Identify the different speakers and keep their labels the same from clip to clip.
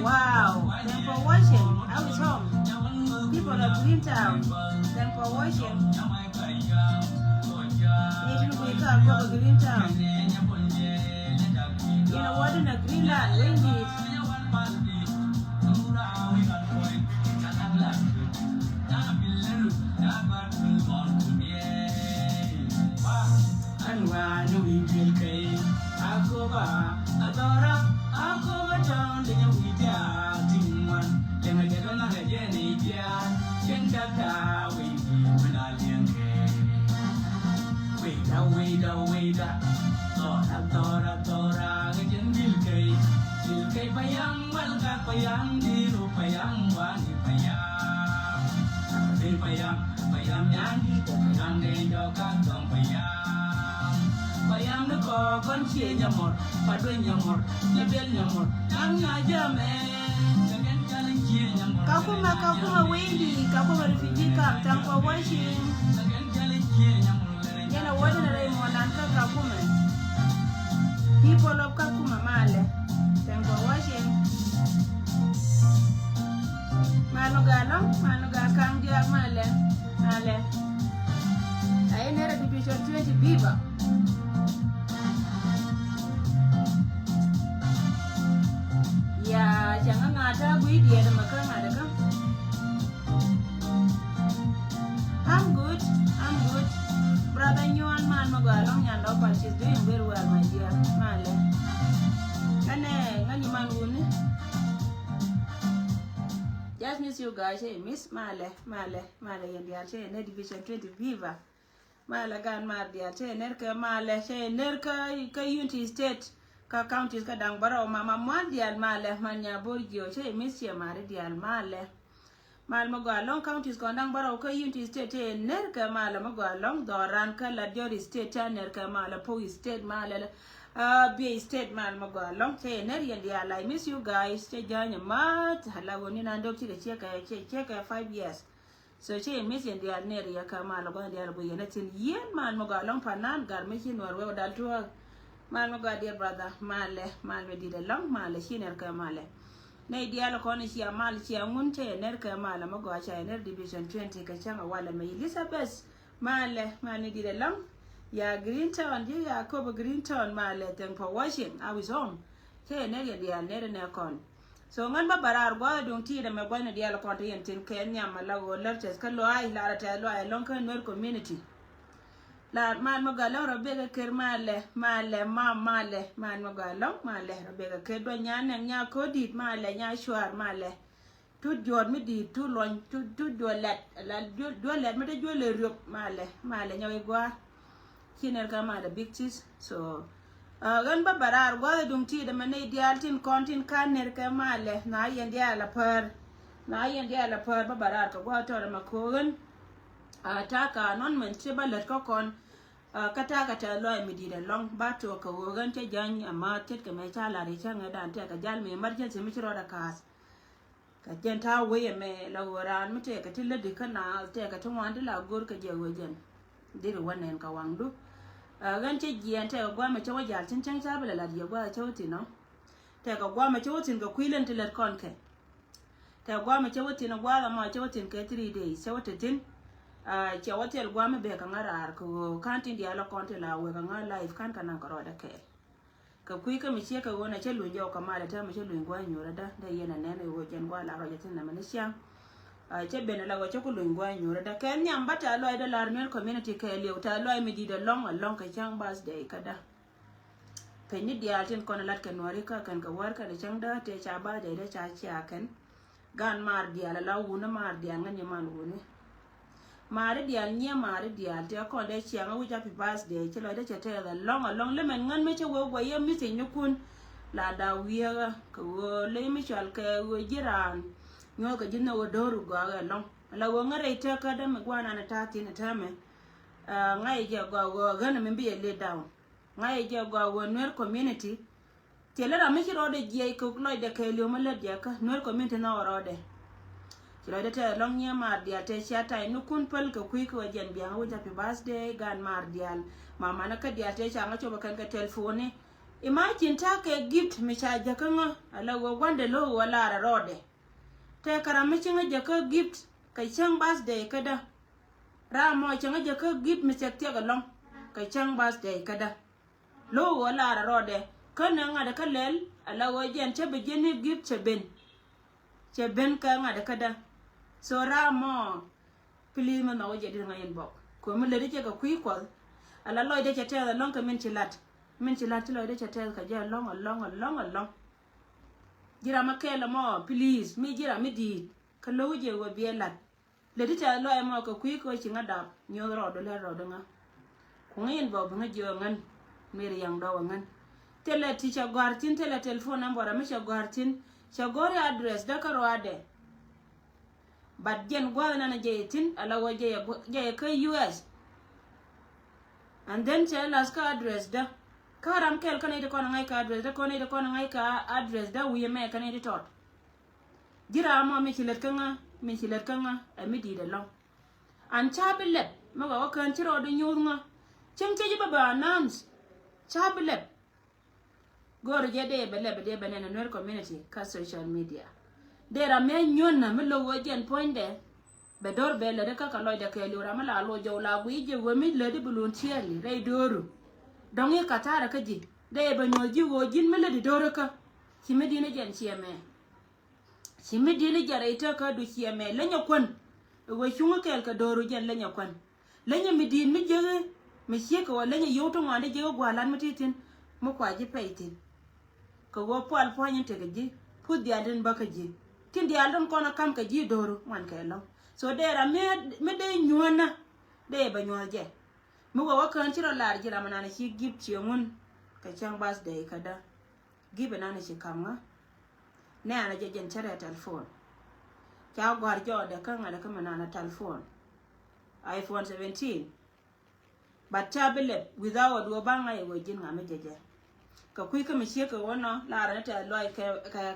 Speaker 1: Wow, thanks for watching. I was home. People of Greentown, thanks for watching. If you wake up, go to Greentown. You know what, in a Greenland, windy. Kakuma Wendy, Kakuma refugee camp, thanks for watching. You know what, in a Raymond Kakuma. People of Kakuma Male, thanks for watching. Manuga Kangia Male. I never division 20 Beaver. Yeah, Changata, we did a Macam. I'm good. Brother Yuan Man Magalong and up, and she's doing very well, my dear. Male. And you just miss you guys, Miss Male, and the Ache, Division 20 Viva. Male gan Mardia, Nerka Male, Nerka, Unity State, Counties Kadangbaro, Mamma Mondial Male, Mania Borgio, Miss Yamari, Dial Male. Malmago long counties Gondang Baroko Unity State, Nerka Mala Mago long Doran Kala Jori State, Nerka Mala Poi State Mala. Be state man mago long say neri and I miss you guys. Say join your mat. Halawoni and doctor check 5 years. So she miss and the neri Kamala go and the other and it's in yen man mago long panan garmission or well dal to man mago dear brother Male did a long male shiner Kamale. Nay dialo conisia malchia munte nerka mala mago ner division 20 kachanga wala me Elizabeth Male did a long. Yeah, Greentown, yeah, cover Greentown, thank for watching. I was home. Hey, Nelly, dear, Nedonacon. So, Mamba Barar, why don't tea them a one dear content in Kenya, Malago, Lerches, Kaloi, Lara, Lonkan, no community. La man Mogalora, Bega Kermale, Male, man Mogalong, Male, Bega Kedonyan, and Yako did Male, Yashua, Male. Two John Midi, two long, two duelet, duelet, Mede Male, Yawa. Kiner kama the big cheese, so gan ba barar gwa dum ti da mane dial tin kontin kan ner ka male na yen dia la par ba barar ka gwa to ma ko gan ta ka non men che ba let ko kon kata kata lo mi di da long ba to ka wo gan che jan amma tet ka me cha la ri cha nga dan te ka jal me emergency mi chiro da kas ka jen ta we me la woran mi te ka tilla di kana te ka to wan la gor ka je wo jen dir wanen ka wangdu gan che jian te ka gwa ma che wa jal chin chang cha bela la di gwa che ti no te ka gwa ma che tin ka kwilen te let kon ke te gwa ma che tin gwa la ma che tin ke 3 days che tin che hotel gwa me be ka ngara ko kantin dia la kon te la we ka ngara live kan kana ka roda ke ka kui ka mi che ka wona che lu jo ka ma ta mi che lu gwa nyura da yena ne ne wo jen gwa la ro tin na mani sia che bene la wo che ku lu gwa nyura da ken nyam bata lo da la army community ke le ta lo mi di da long ka chang bas day kada pe ni dia tin kon lat ka nori ka kan ka war ka da chang da te cha ba da cha cha kan gan mar dia la wu na mar dia ngan ni man wu ni mare dial nya mare dial te ko de chianga wi happy birthday che lo de che te la long le men ngan me che wo gwa ye mi se nyukun la da wiya ko le mi chal ke wo jiran nyo ka jinna wo doru gwa ga long la wo ngare te ka da me gwa na ta ti na ta me ngai je gwa wo ga na me bi le down ngai je gwa wo nwer community te le ra mi ro de je ko lo de ke le mo le je ka nwer community na ro de lo de te long nya mar dia te chata nu kun pel ka kui ko jen biang wo happy birthday gan mar dial mama na ka dia te changa choba kan ka telephone imagine ta ke gift mi cha ja kan ala wo wande lo wala ra rode te kara mi chinga ja ka gift ka chang birthday kada ra mo chinga ja ka gift mi chak te ga long ka chang birthday kada lo wala ra rode kan nga da ka lel ala wo jen che be jen gift che ben ka nga da kada so ra mo please ma wo je dir ngayen bok ko mi le de ka kui ko ala loy de te la long ka min chilat loy de te ka ja long jira ma ke la mo please mi jira mi di ka lo je wo bi lat le de te loy mo ka kui ko chi ngada nyo ro do le ro do nga ko ngayen bok nga jo ngan mi ri yang do ngan tele ti cha gartin tele telephone number mi cha gartin cha gore address da ka ro ade but jen gwa na jetin ala waje ya ka US and then tell us ka address da karam kel kana de kona ngai ka address da kona de kona ngai ka address da wiye me kana de tot jira mo mi chilet kanga mi di de long an chabelet ma wa kan chiro de nyunga chimche ji baba announce chabelet gor je de bele na nwer community ka social media dera me nyonna me lo wojen poinde be dor be le ka ka lo de ke lo ra mala lo jo la gwi je wo mi le de bulun tieli re doru dongi katara ka ji de be nyoji wo jin me le de doru ka chimi dine jen chieme chimi dine jare ita ka du chieme le nyakon wo chunga kel ka doru jen le nyakon le nyami din mi je mi chieka wo le nyi yoto ngande je go lan mititin mo kwa ji peitin ko wo pal poyin te ji pudi aden baka ji tindi aldon kono kam ka ji doru man ka lo so dera me de nyona de ba nyoje mu wa kan tiro lar jira manana shi gift yemun ka chang bas de kada gibe nana shi kamga ne ana je jen tare telephone ka gwar jo de kan ada kan manana telephone iPhone 17 but tablet without do banga e wojin ngame jeje ka kui ka mi shi ka wono lar ta lo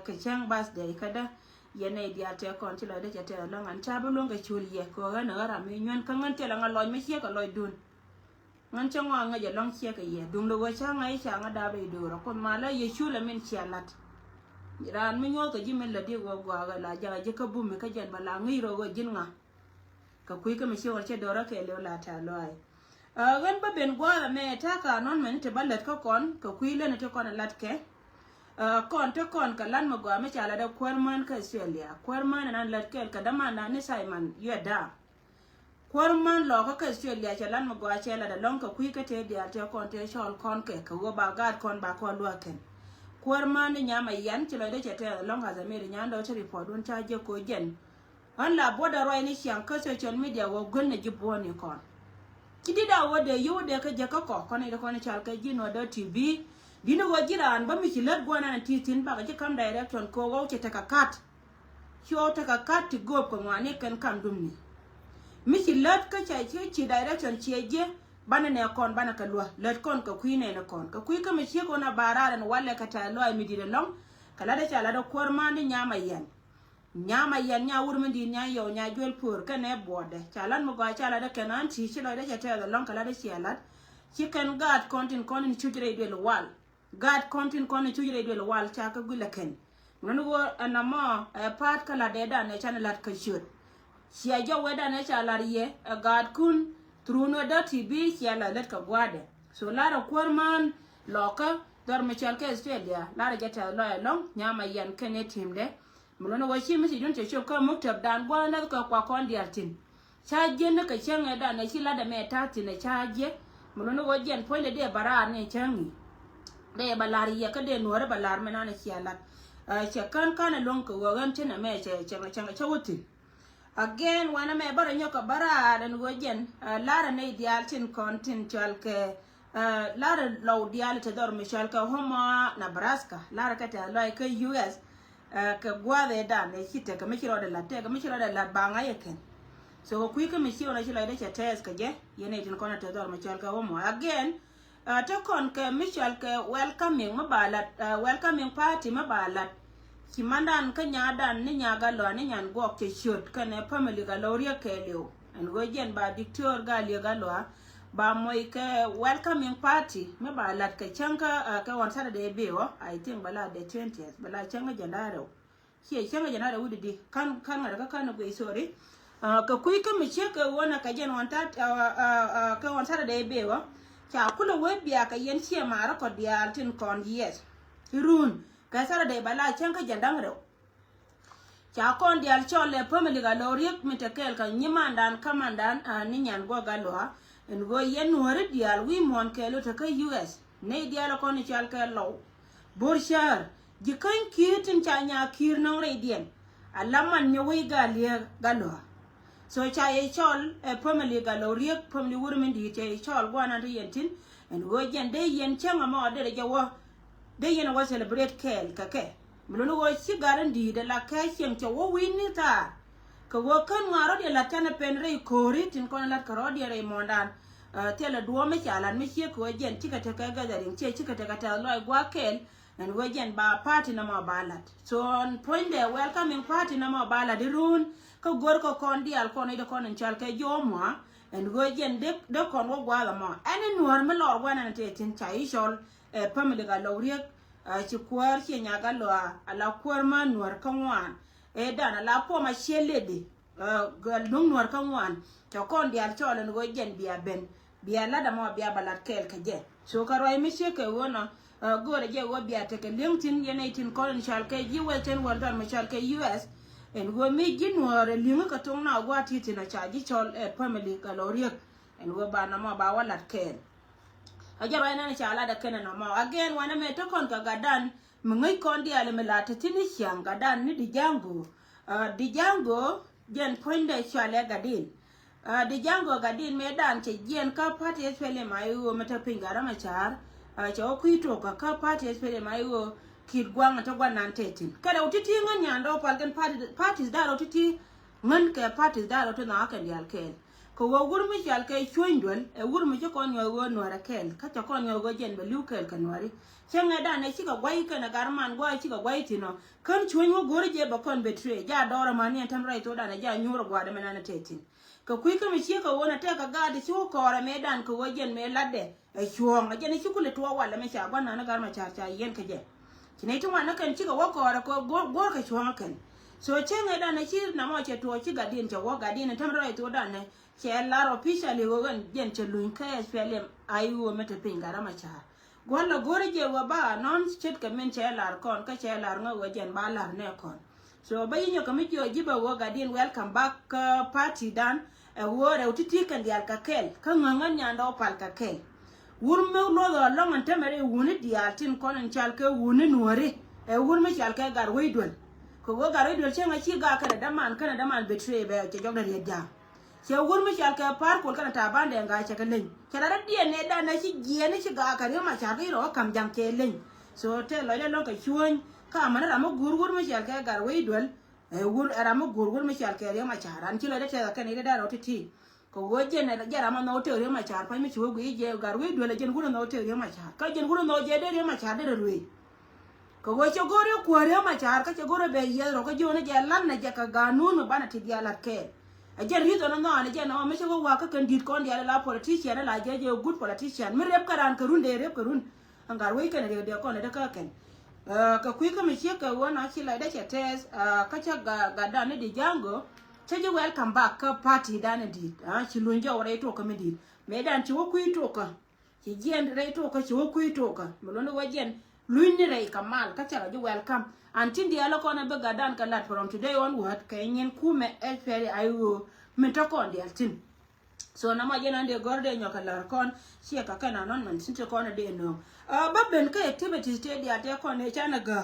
Speaker 1: ka chang bas de kada yene dia te kon ti lo de te lo ngan cha bu lo ga chul ye ko ga na ra mi nyon ka ngan te la ngan lo mi che ka lo dun ngan cha ngwa nga je long che ka ye dum lo wa cha ngai cha nga da be do ro ko ma la ye chula min che lat ran mi nyol ka ji min la de go go ga la ja je ka bu mi ka jen ba la ngi ro go jin nga ka kui ka mi che war che do ra ke le la ta lo ai gan ba ben gwa me ta ka non men te balet ka kon ka kui le ne te kon lat ke kon te kon ka lan ma gwa me chala da kwarman ka Australia kwarman nan lat kel ka dama na ni Simon yeda kwarman lo ka Australia cha lan ma gwa chela da long ka kui ka te dia te kon te shol kon ke ka wo ba gad kon ba kon lo ken kwarman ni nyama yan chilo de te long ha za me nya ndo te report don cha je ko jen an la boda roi ni siang ka social media wo gun ne jibo ni kon kidi da wo de yu de ka je ka ko kon ni chal ka ji no do TV dino go jiran ba mi chilet go na titin ba ga kam direction ko go che taka kat cho taka kat ti go ko ngane kan kam dumni mi chilet ka cha chi direction chi je bana ne kon bana ka lwa let kon ka kuine ne kon ka kui ka mi chi ko na barara ne walle ka ta lo mi dire long kala da cha la do korma ni nyama yan nya wurmi di nya yo nya jol pur ka ne bode chalan mo ga chala da kenan chi chi lo da cha ta long kala da chialat chicken guard content kon chujre de wal guard content kon chujre de wal cha ka gula ken non go anama part kala de da ne chana lat ka shut sia jo weda ne chala ye guard kun truno da tibi chiala let ka gwade so lara korman loka dor me chal ka Australia lara jata lo long nyama yan kene timde mulono wa chi misi dun che ka muktab dan gwa na ka kwa kon diartin cha je na ka changa da na chila da me tati na cha je mulono wa jen point de bara ne changi de balari ya ka de nuwar balar me na chiala che kan long ko wa gan tina me che changa chawuti again wana me bara nyoka bara dan go jen lara ne dialtin content chal ke lara law dial te dor me chal ka homa Nebraska lara ka ta like US ka gwade da ne kite ka mikiro da latte ka mikiro da labanga yeken so ku ka mikiro na shila da chates ka je yene tin kona te dor machal ka homo again to kon ka michal ka welcoming party mabalat kimandan ka nyadan ni nyaga lo ni nyan go ke shot ka ne family ga loria ke leo en go jen ba dictor ga le ga lo ba moy ka welcoming party mabalat ka chanka ka wan Saturday bewo I think bala the 20th bala changa janaro che changa janaro wudi kan ngara ka no go sorry ka kuy ka mi che ka wona ka jen wan tat ka wan Saturday bewo cha kula we biya ka yen che mara ko dial tin kon yes run ka Saturday bala changa jandangro cha kon dial chole family ga loriek mitekel ka nyimandan kamandan ni nyan go ga lo en go yen nuore dial wi mon kelo to ka US ne dial ko ni chal ka law borshar jikan kitin chanya kir no redien alaman nyowi galie galo so cha ye chol family galo riek family wurmen di che chol gwana to yentin en go yen de yen changa mo de jawo de yen wa celebrate kel ka ke mulo go chi garan di de la ka chen che wo wini ta ka wo kan ngaro de la tane penre kori tin kon la karo de re mondan tele duo me chalan me che ko jen tika ta ka ga darin che tika ta ta lo gwa kel en go jen ba party na ma balat so on point the welcoming party na ma balat run ko gor ko kon di al kon de kon chal ke jomwa en go jen de kon go gwa la ma en nuor me lo gwa na te tin chai shol family ga lo riek chi kwar che nya ga lo ala kwar ma nuor kanwan dana la po ma shelede gal nung nuor kanwan to kon di al chol en go jen bia ben bia la da mo bia balat kel ke je so ka roi mi che ke wona gore je wo bia te ke lintin yene tin kon chal ke ji wel ten wal dan ma chal ke US en go mi ji nuor linga ka tong na gwa ti tin cha ji chol family kaloriek en go ba na mo ba walat kel ajaro ina cha ala da kena na mo again wana me to kon ka gadan mungai kon di ale me la te tin hyang gadan ni di jango jen poinde chale gadin di jango gadin me dan che jen ka party espele mayu meta pingara machar cha okuito ka party espele mayu kid gwang to gwanan tetin kada utiti ngan nyando palgan parties da utiti ngan ke parties da to na kan yal kel ko wo gurmi yal ke choindol gurmi ko kon yo go no rakel ka to kon yo go jen be lukel kanwari chenga da ne chika gwai kana garman gwai chika gwai tino kan chonyo gorje ba kon betre ja dora mani tamrai to da na ja nyuro gwada menana tetin ka kuika mi chika wona te ka gadi chu kora medan ko wojen me ladde chuong je ne chukule to wala me cha gwana na garma cha yen ka je kine to wana kan chika wo kora ko gor ka chuong kan so chenga da na chir na mo che to chi gadin cha wo gadin tamrai to da ne che laro officially go gan jen che luin ka espele ayu meta pingara ma cha gwala gorje wa ba non chet ka men che lar kon ka che lar ngo wojen ba lar ne kon so bayinyo kamiti ojiba wo gadin welcome back party dan wore utiti kan dial kakel kan ngangan nyanda opal kakel wurme lo do long antemere wuni dial tin konen chalke wuni nuore wurme chalke gar weidol ko go gar weidol chenga chi ga kana daman betray be ke jogda yedja che wur mi chal ka par ko kana ta bande nga che ka len che da die ne da na chi je ne chi ga ka ma cha ri ro kam jam che len so te lo le lo ka chuon ka ma na mo gur mi chal ka gar we dol wur ara mo gur mi chal ka ri ma cha ran chi lo de te ka ne da ro ti ko wo je ne da ra ma no te ri ma cha pa mi chi wo gi je gar we dol je gur no te ri ma cha ka je gur no je de ri ma cha de ro ko wo che gore ko ri ma cha ka che gore be ye ro ko jo ne je lan na je ka ga nu no bana ti dia la ke a je ri do no no je no me che ko wa ka kan dit kon dia la politician la je good politician mi rep karan karun de rep karun angar we kan de ko ne da ka ken ka kui ka mi che ka wona chi la da che tes ka cha ga da ne di jango che je welcome back ka party da ne di chi lunjo re to ka mi di me dan chi wo kui to ka chi jen re to ka chi wo kui to ka mo lo no jen luin ni re kamal ka cha je welcome antin dia lo kona be ga dan ka lat from today onward ka yen kume el feri ayu mi to kon dia tin so na ma jena de gorde nyoka lar kon chi ka kana non man sin to kona de no ba ben ka activities te dia te kon ne chana ga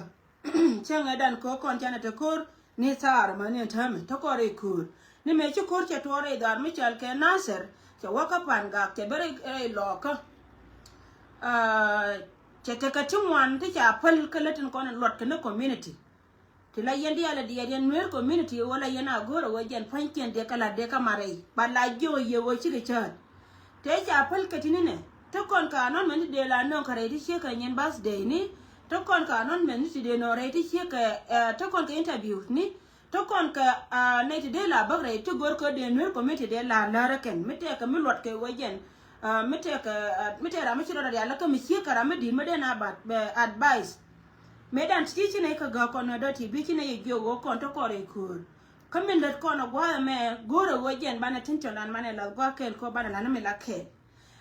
Speaker 1: changa dan ko kon chana te kor ni sar ma ne tame to kore kur ni me chi kor che tore dar mi chal ke naser che waka pan ga te bere lo ka che te ka timwan te cha pal kalatin kon lot ka na community ti la yendi ala di yen nuer community wala yena goro wajen fanken de kala de kamare bala jo ye wo chi ke chat te cha pal ka tinine to kon ka non men de la non kare di che ka nyen birthday ni to kon ka non men ti de no re ti che ka to kon ka interview ni to kon ka ne ti de la bagre to gor ko de nuer community de la la ken mete ka mi lot ke wajen mete ra mi chi da ya la ka mi che ka ra mi di me de na bat advice medan tichi ne ka ga kono do ti bi kine yo go kon to kore kur kamen dat kono gwa me goro wojen bana tinto nan mane la gwa kel ko bana nan me la ke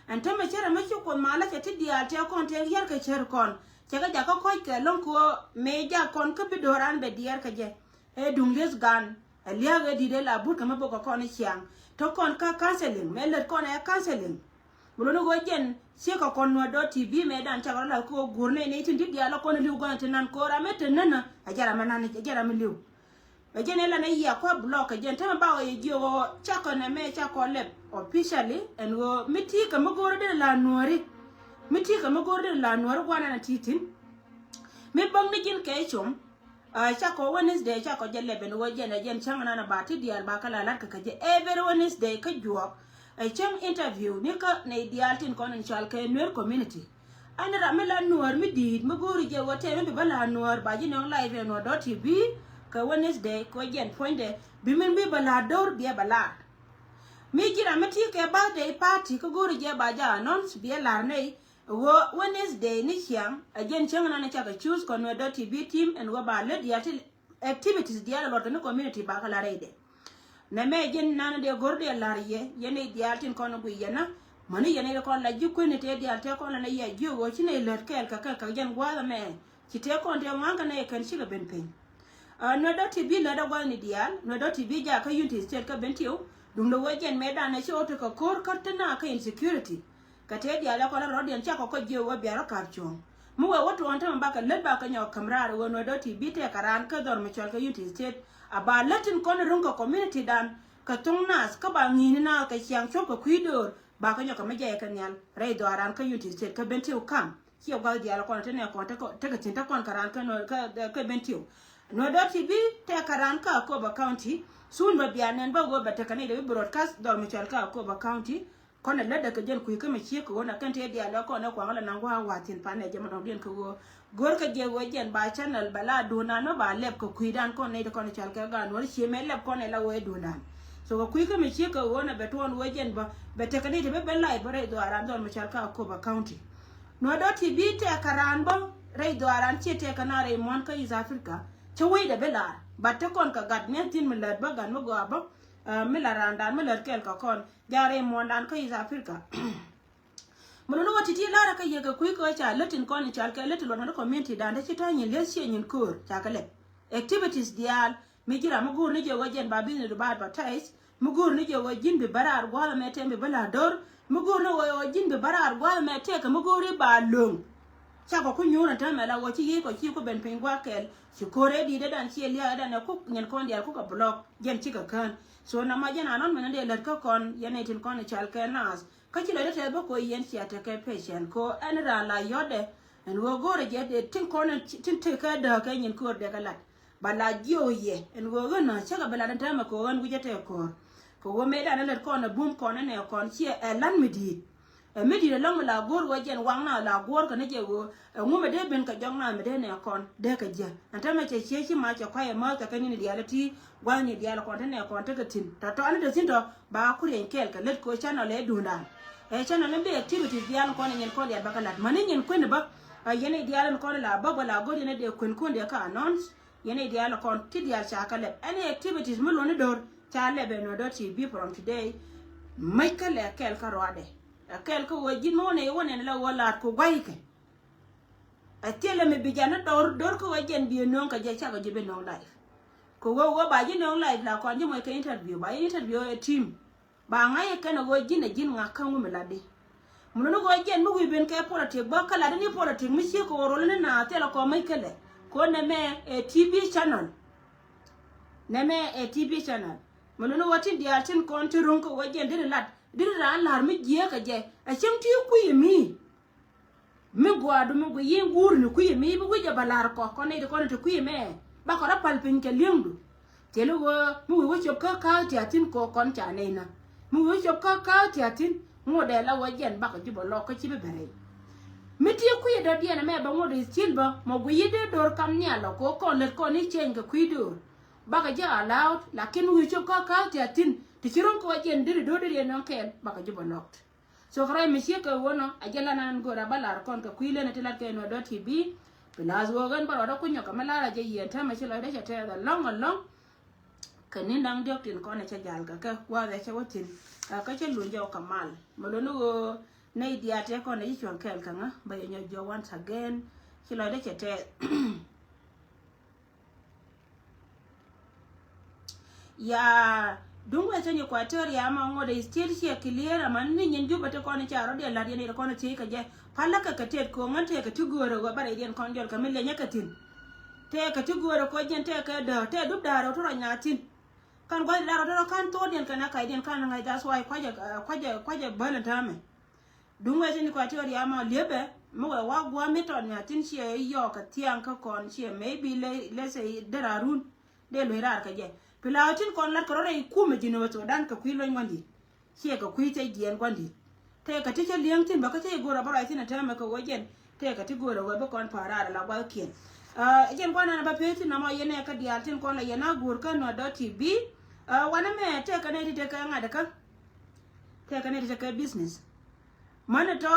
Speaker 1: anta me chere me ko mala ke ti dia te kon te yer ke cher kon che ga ja ko ke lon ko me ja kon ke bi doran be dier ke je e dum les gan elia ga di de la bur ka me bo ko kon chiang to kon ka counseling me let kon e counseling bulo go jen se ko kon no do tv me dan cha la ko gurne ne tin dia la kon liu gon tin nan ko ra me tin nana ajara manane ajara me liu e jen la na ya ko block jen ta ba o ji o cha ko na me cha ko le officially and wo miti ka mo goro de la nuori miti ka mo goro de la nuori gwana na titin me bang ni jin ke chum cha ko Wednesday cha ko jelle ben wo jen changa na ba ti dia ba kala la ka je every Wednesday ka juo I chang interview nika na idealtin kon in chal ke nuer community ana ramela nuer mi dit mo gori je wote me bala nuer ba jino live no .tv ka Wednesday ko jen poinde bi min bi bala dor bi bala mi jira meti ke birthday party ko gori je ba ja announce bi la nei wo Wednesday ni chiang ajen chang na cha ka choose kon no .tv team and wo ba le dia activities dia la no community ba kala reide na me jen nana de gorde lariye yene dialtin kono gu yana mani yene ko la jikko ne te dialte ko na ye jowo chine ler kel ka jen gwala me chite ko nde wanga na kan shiga ben pen no .tv na da gwani dial no .tv ja ka unity state ka bentiu dum do wajen me da na shoto ka kor kartana ka insecurity ka te diala ko la rodian cha ko jowo biara karchon muwe watu wanta mbaka leba ka nyaw kamrar wo no .tv te karan ka dor me chal ka unity state aba latin kon runga community dan ka tungnas ka ba ngini na ka chiang chop ka kuidor ba ka nyoka meje ka nyal rei do aran ka unity state ka bentiu kam ki o ga dia ko tene ko te ka tinta kon karan ka no ka bentiu no .tv te karan ka ko ba county sun ba bianen ba go ba te kanide broadcast dor me chal ka ko ba county kona lada ka jen kuika me chie ko na kante dia la ko na kwa la nangwa watin pa ne jema don den ko gor ka je wo jen ba channel bala duna no ba lep ko kuidan ko ne ko ne chal ka ga no chi me lep ko ne la wo dunan so ko kuika me chie ko wona beton wo jen ba bete ka ne be be lai bare do aran don me chal ka ko ba county no .tv te karan bo re do aran chi te kana re mon ka is africa chwe de bela ba te kon ka gad ne tin me lad ba gan mo go ba milaranda milar kel ka kon jare mondan ka is africa mulu wati ti lara ka yega ku ko cha latin kon chal ka latin no community dande ci tani lesye nyin kur chakale activities dial mi jira mu gur ni je wajen ba bin do ba advertise mu gur ni je wajin bi barar gwala mete mi bala dor mu gur no wo jin bi barar gwala mete ka mu guri ba lung cha ko nyura ta mala wo chi ko chi ko ben pingwa kel chi kore di de dan chi lia dan ko nyen kon dia ko ka block jen chi ka kan so na ma jana non men de let ko kon yene tin kon chal ke nas ka chi le te bo ko yen chi ata ke patient ko an ra la yode en wo gore je de tin kon tin te ka da ka nyen ko de ka lat bala jio ye en wo na cha ka bala dan ta ma ko an guje te ko wo me da na let kon na bum kon ne kon chi lan midi medi de long la gor wa jen wang na la gor ka ne je wo ngume de ben ka jong na me de ne kon de ka je anta me che chi ma cha kwa ma ka ni reality wa ni dia la kon ne kon te ka tin ta to an de tin to ba ku ren kel ka let ko channel le dunda channel le be activity dia kon ne kon dia ba ka lat mani nyen ko ne ba yene dia la kon la ba la gor ne de kun de ka announce yene dia la kon ti dia cha ka le any activities mo lo ne dor cha le be no do TV from today Michael le kel ka roade akel ko wajin mo ne wona la wala ko gwayke atele me bijana dor ko wajen bi non ka je cha ko jibe non live ko wo ba ji non live la ko mo ke interview ba interview a team ba ngai ke no wajin na jin nga kan mo lade mo no wajen mo ben ke politique ba kala ni politique mi ci ko ro le na tele ko mai kele ko ne me a TV channel ne me a TV channel mo no watin dia tin kon ti ron ko wajen de lat dira lar mi je ka je a chem ti ku yimi mi gwadu mi go yin gur ni ku yimi bi wije balar ko ne de ko ne ku yime ba ko rapal pin ke liendu telo go mi wo chop ka ti atin ko kon cha ne na mi wo chop ka ti atin mo de la wajen ba ko jibo lo ko ci be bere mi ti ku ye do die na me ba mo de silba mo go yide dor kam ni alo ko le ko ni chen ga ku dur ba ka ja allowed lakin wo chop ka ti atin ti chiron ko wajen diri do diri non ken baka jibo locked so kray monsieur ko wono ajala nan go balar kon ka kuile na tilat ke no do tv plus wo gan baro ko nyoka malara je yenta ma chilo de chete da long kanin dang diok tin ko na cha jal ka wa da cha wotin ka che lu jo kamal molo no nei dia te ko na ji chon kel ka nga ba yo jo once again chilo de chete ya dunga tanye Equatoria ma ngode still she clear man ni nyen juba te kono charo de la de kono ti ka je pala ka tet ko ngante ka tugoro go bare den kon jol ka mille nyakatin te ka tugoro ko jen te ka do te dub daro to nyatin kan go daro to kan to den kana ka den kan ngai that's why kwaje balantame dunga tanye Equatoria ma lebe mo wa gwa meton nyatin she yo ka tian ka kon she maybe le say dararun de lo rar ka je pilautin kon lat korore ku me jino to dan ka kuilo ngondi sie ka kuite gien gondi te ka tike liangtin ba ka te gora bara tin ta me ko wojen te ka ti gora wo be kon parara la wa kien jen kwana na ba peti na mo yene ka dialtin kon la yena gur ka no do tv wana me te ka ne te ka ngada ka te ka ne te ka business mana to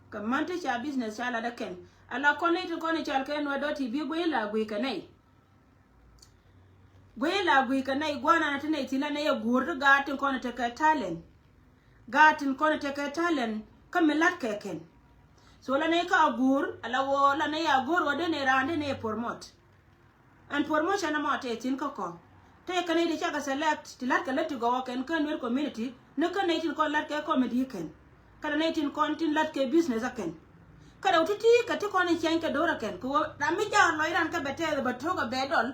Speaker 1: ka mante cha business ala da ken ala kon ne te kon chal ka no do tv go ila gui ka nei gwela gwi kana igwana na tena itila na ye gurdu gatin kona teka talent gatin kona teka talent kamelat keken so la ne ka gur ala wo la ne ya gur wode ne rande ne promote and promotion ma te tin ko te kana de chaka select tilat ka letu go ken kan wer community ne kana tin ko lat ke comedy ken kana ne tin kon tin lat ke business aken kada utiti ka te kona chen ka dora ken ko rami ja lo iran ka bete ba to ga bedol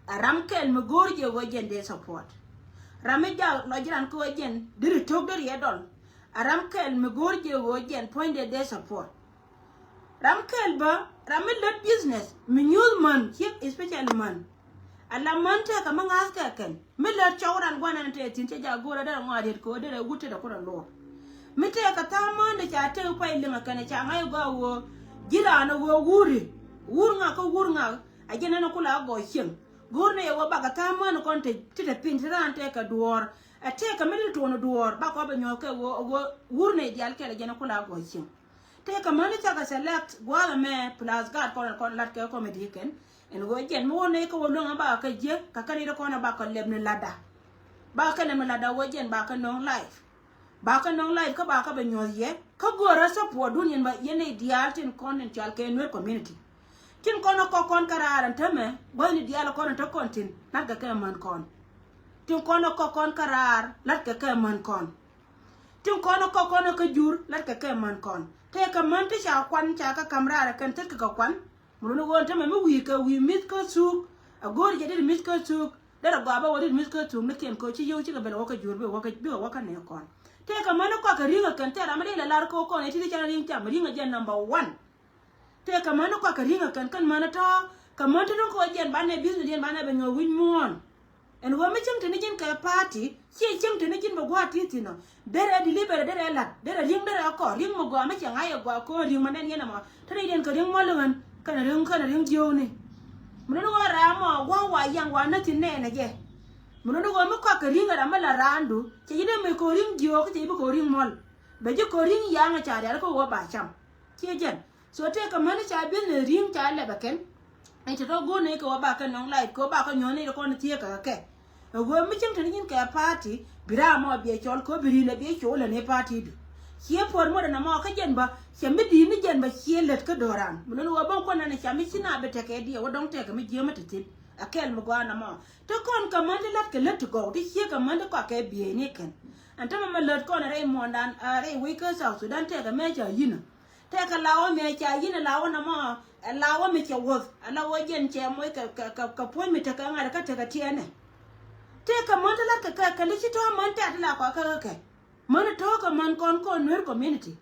Speaker 1: ramkel me gorje wajen de support ramija lojiran ko wajen diri tog diri edol ramkel me gorje wajen point de support ramkel ba ramil business me news man chip especially man ala mante ka mangas ka ken me le chawran gwana te tin te jagora da ngade ko de gute da kura lo mite ka tama de cha te pa ilinga kana cha ngai go wo jira na wo wuri wurnga ko wurnga ajena na kula go shin gurne yo baga tama no konte tite pintirante ka duor ate ka meli to no duor ba ko be nyoke wo gurne dial kele jena kula go chin te ka mali ta ka select gwala me plus god kon lat ke comedy ken en go jen mo ne ko lo ba ka je ka kali ko na ba ko lebne lada ba ka ne lada wo jen ba ka no life ka ba ka be nyoye ka gora support dunyen ba yene dial tin kon en chal ke no community tin kono ko kon kararan tame boyni diala kono to kontin naga ke man kon tin kono ko kon karar lat ke man kon tin kono ko kono ko jur lat ke man kon te ka man te cha kwan cha ka kamra ra kan te ka kwan mun go te me wi ka wi mit ko su a gor je de mit ko su de ra ga ba wo de mit ko su ne ken ko chi yo chi ka bel wo ka jur be wo ka ne kon te ka man ko ka ringa kan te ra ma de la lar ko ne ti cha ring cha ma ringa je number 1 te ka man ko ka ringa kan man ta ka man te ko je ba ne business den ba ne be no win mon en wo me chim te ne jin ka party chi chim te ne jin ba gwa ti ti no dere deliver dere la dere ring dere ko ring mo gwa ma cha ngai gwa ko ring ma ne ne ma te ne den ka ring mo lungan kana ring jo ni mun no ra mo gwa wa yang wa na ti ne ne je mun no go me ko ka ring ra ma la randu che ide me ko ring jo ko che ko ring mol be je ko ring yang cha da ko wo ba cham che jen so te ka man cha bin ne ring cha le ba ken ai to go ne ko ba ka nong lai ko ba ka nyo ne ko ne tie ka ke go me chim te ne ka party bira mo bi chol ko biri le bi chol ne party du che por mo na mo ka jen ba che mi di ni jen ba che let ka doran mun no ba ko na ne cha mi sina be te ke di wo dong te ka mi je ma te akel mo gwa na mo to kon ka man de let ke let go ti che ka man de ko ke bi ni ken anta ma let ko na re mo dan re wi ka sa Sudan te ka me cha yin te ka lawo me cha yin lawo na mo lawo me che wo lawo jen che mo ka po mi te ka ngara ka te ka tiene te ka man de let ka li to man te la ko ka man to ka man kon nur community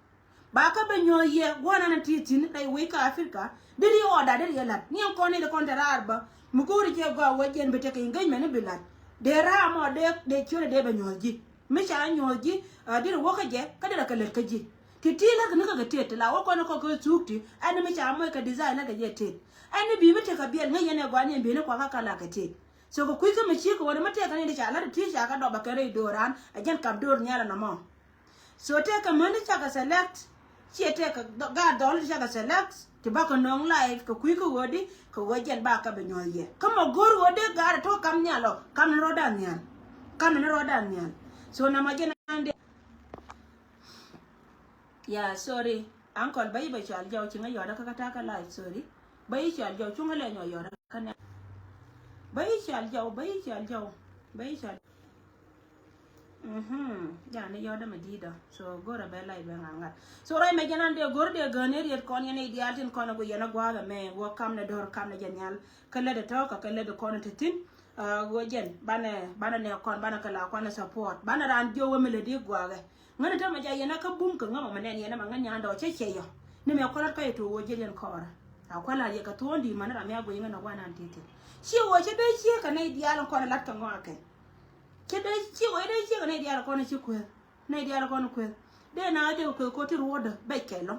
Speaker 1: ba ka be nyo ye wona na ti tin dai wi ka Africa diri oda diri lat ni ko ni de kon arba mukuri je go wajen bete ke ngai mene bilat de ra mo de chure de banyoji mi cha nyoji dir wo ka je ka de ka let ka ji ti la ka ga te la wo ko ko tukti ani mi cha mo ka design ga je te ani bi mi te ka biel ngai ne go ani bi ne kwa ka la ka te so ko ku ka mi chi ko wona mate ka ni de cha la ti cha ka do ba ka re doran a jen kam dor nyala na mo so te ka mani cha ka select chi te ka ga dol cha ka select ti ba ko nong live ko ku ko wodi ko wajen ba ka be nyoye kama gor wode ga to kam nyalo kam ro dan nyan so na ma jen ande ya sorry uncle bai ba chal jaw chi ngayo da ka ta ka live sorry bai chal jaw chung le nyoyo da kan bai chal jaw ya ne yoda medida so gora bela ibe nganga so rai me janan de gor de ganer yet kon yene ideatin kon go yana gwa me wo kam ne dor kam ne janyal kala de to ka kala de kon tetin go jen bana ne kon bana kala kon support bana ran jo wo mele de gwa ga ngana ta ma ja yana ka bum ka ngama ne yana ma nganya ndo che yo ne me kolar ka to wo jen kora akwala ye ka to ndi mana ra me go yinga na gwa nan tete shi wo che be shi ka ne ideal kon lat ka ngwa ke kede chi o ede chi ne diara kono chi kwe ne diara kono kwe de na de ko ti roda be kelo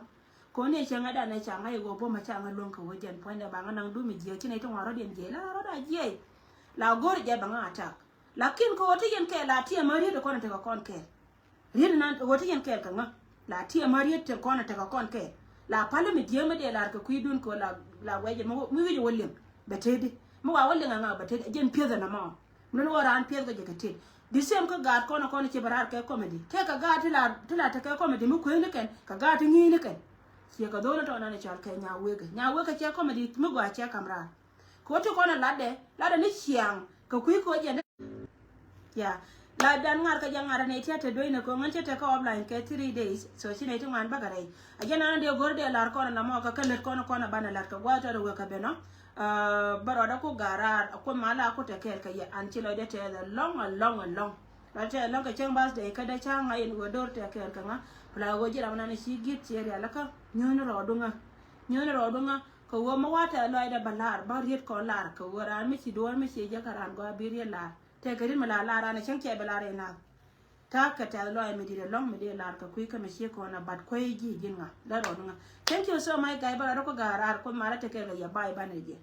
Speaker 1: ko ne changa da na changa go bo ma changa lon ko wajen point ba ngana ndu mi je chi ne to waro den je la roda je la gor je ba ngata lakin ko ti yen ke la ti mari de kono te ko kon ke rin nan ko ti yen ke ka nga la ti mari te kono te ko kon ke la pale mi je me de la ko kuidun ko la waje mo wi wolim betedi mo wa wolen nga betedi jen peza na mo non wara an pia ga jekete di sem ka gar kono ci barar ke comedy te ka ga tila te ka comedy mu ko ne ken ka ga ti ni ne ken ci ka do na to na ne chal ke nya we ka comedy mu gwa che kamra ko to kono lade ni chiang ka ku ko je ya la dan ngar ka jangara ne tete do ina ko ngan tete ka offline ke 3 days so ci ne to man bagare ajana na de gorde lar kono na mo ka kalet kono bana lar ka gwa to do ka beno baroda ko garar ko mala ko te ker ka ya an chilo de te long la te long ka chang bas de ka da chang ai wo dor te ker ka nga la go jira na shi git che ya la ka nyon ro dunga ko wo ma wata lo da balar ba riet ko lar ko wora mi ci do mi ci ja karan go bi ri la te ka rin mala lara na chang che balare na ta ka ta lo mi di long mi di lar ka ku ka mi shi ko na bat ko ji jinga da ro dunga thank you so much guy baroda ko garar ko mala te ker ya bye bye ne je